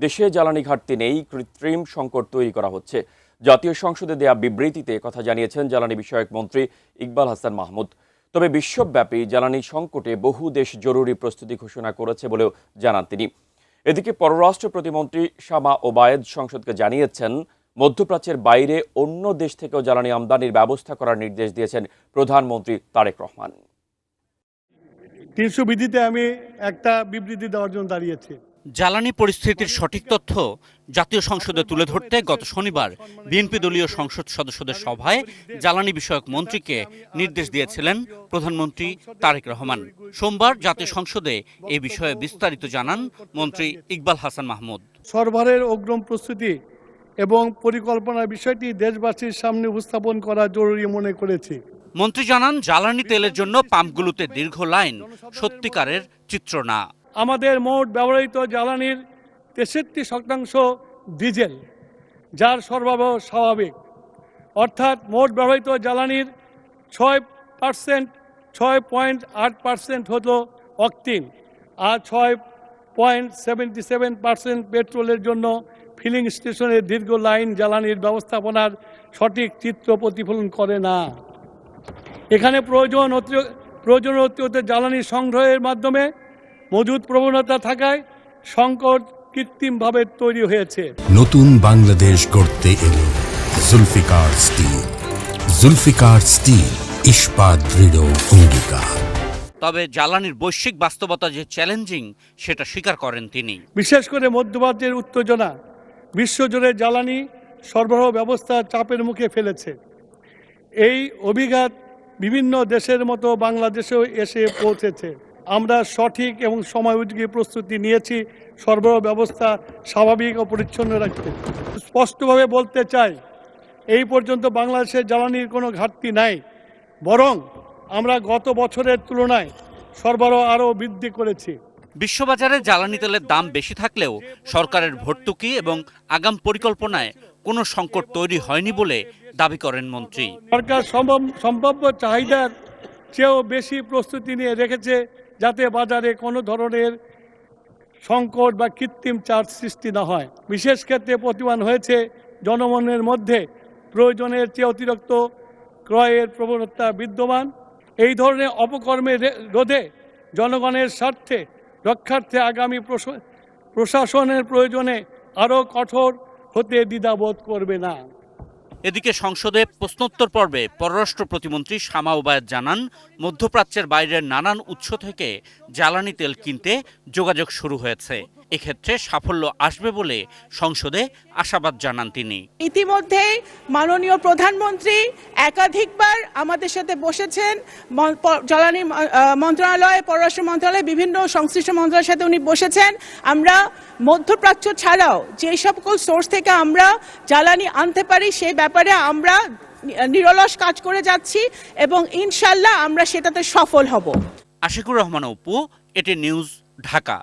দেশে জ্বালানি ঘাটতি নেই, কৃত্রিম সংকট তৈরি করা হচ্ছে। জাতীয় সংসদে দেয়া বিবৃতিতে কথা জানিয়েছেন জ্বালানি বিষয়ক মন্ত্রী ইকবাল হাসান মাহমুদ। তবে বিশ্বব্যাপী জ্বালানি সংকটে বহু দেশ জরুরি প্রস্তুতি ঘোষণা করেছে বলেও জানান তিনি। এদিকে পররাষ্ট্র প্রতিমন্ত্রী শামা ওবায়েদ সংসদকে জানিয়েছেন, মধ্যপ্রাচ্যের বাইরে অন্য দেশ থেকেও জ্বালানি আমদানির ব্যবস্থা করার নির্দেশ দিয়েছেন প্রধানমন্ত্রী তারেক রহমান। ৩০০ বিধিতে আমি একটা বিবৃতি দেওয়ার জন্য দাঁড়িয়েছি। জ্বালানি পরিস্থিতির সঠিক তথ্য জাতীয় সংসদে তুলে ধরতে গত শনিবার বিএনপি দলীয় সংসদ সদস্যদের সভায় জ্বালানি বিষয়ক মন্ত্রীকে নির্দেশ দিয়েছিলেন প্রধানমন্ত্রী তারেক রহমান। সোমবার জাতীয় সংসদে এ বিষয়ে বিস্তারিত জানান মন্ত্রী ইকবাল হাসান মাহমুদ। সরবরাহের অগ্রিম প্রস্তুতি এবং পরিকল্পনার বিষয়টি দেশবাসীর সামনে উপস্থাপন করা জরুরি মনে করেছি। মন্ত্রী জানান, জ্বালানি তেলের জন্য পাম্পগুলোতে দীর্ঘ লাইন সত্যিকারের চিত্র না। আমাদের মোট ব্যবহৃত জ্বালানির 63% ডিজেল, যার সরবরাহ স্বাভাবিক। অর্থাৎ মোট ব্যবহৃত জ্বালানির 6.8% হলো অকটেন, আর 6.77% পেট্রোলের জন্য ফিলিং স্টেশনের দীর্ঘ লাইন জ্বালানির ব্যবস্থাপনার সঠিক চিত্র প্রতিফলন করে না। এখানে প্রয়োজনীয় অতিরিক্ত জ্বালানি সংগ্রহের মাধ্যমে মজুদ প্রবণতা থাকায় সংকট কৃত্রিমভাবে তৈরি হয়েছে। নতুন বাংলাদেশ গড়তে এলো জুলফিকার স্টিল। জুলফিকার স্টিল, ইস্পাত দৃঢ় অঙ্গীকার। তবে জ্বালানির বৈশ্বিক বাস্তবতা যে চ্যালেঞ্জিং, সেটা স্বীকার করেন তিনি। বিশেষ করে মধ্যপ্রাচ্যের উত্তেজনা বিশ্বজুড়ে জ্বালানি সরবরাহ ব্যবস্থা চাপের মুখে ফেলেছে। এই অভিঘাত বিভিন্ন দেশের মতো বাংলাদেশেও এসে পৌঁছেছে। আমরা সঠিক এবং সময়োপযোগী প্রস্তুতি নিয়েছি সরবরাহ ব্যবস্থা স্বাভাবিক ও পরিচ্ছন্ন রাখতে। স্পষ্টভাবে বলতে চাই, এই পর্যন্ত বাংলাদেশের জ্বালানির কোনো ঘাটতি নাই, বরং আমরা গত বছরের তুলনায় সরবরাহ আরও বৃদ্ধি করেছি। বিশ্ববাজারে জ্বালানি তেলের দাম বেশি থাকলেও সরকারের ভর্তুকি এবং আগাম পরিকল্পনায় কোনো সংকট তৈরি হয়নি বলে দাবি করেন মন্ত্রী। সরকার সম্ভাব্য চাহিদার চেয়েও বেশি প্রস্তুতি নিয়ে রেখেছে, যাতে বাজারে কোনো ধরনের সংকট বা কৃত্রিম চাপ সৃষ্টি না হয়। বিশেষ ক্ষেত্রে প্রতিমান হয়েছে জনমনের মধ্যে প্রয়োজনের চেয়ে অতিরিক্ত ক্রয়ের প্রবণতা বিদ্যমান। এই ধরনের অপকর্মের রোধে জনগণের স্বার্থে রক্ষার্থে আগামী প্রশাসনের প্রয়োজনে আরও কঠোর হতে দ্বিধাবোধ করবে না। এদিকে সংসদে প্রশ্নোত্তর পর্বে পররাষ্ট্র প্রতিমন্ত্রী শামা ওবায়েদ জানান, মধ্যপ্রাচ্যের বাইরের নানান উৎস থেকে জ্বালানি তেল কিনতে যোগাযোগ শুরু হয়েছে। এক্ষেত্রে সাফল্য আসবে বলে সংসদে আশাবাদ জানান তিনি। ইতিমধ্যেই মাননীয় প্রধানমন্ত্রী একাধিকবার আমাদের সাথে বসেছেন। জ্বালানি মন্ত্রণালয়, পররাষ্ট্র মন্ত্রণালয়, বিভিন্ন সংশ্লিষ্ট মন্ত্রণালয়ের সাথে উনি বসেছেন। আমরা মধ্যপ্রাচ্য ছাড়াও যে সকল সোর্স থেকে আমরা জ্বালানি আনতে পারি সেই ব্যাপারে আমরা নিরলস কাজ করে যাচ্ছি এবং ইনশাল্লাহ আমরা সেটাতে সফল হব। আশিকুর রহমান অপু, এটি নিউজ, ঢাকা।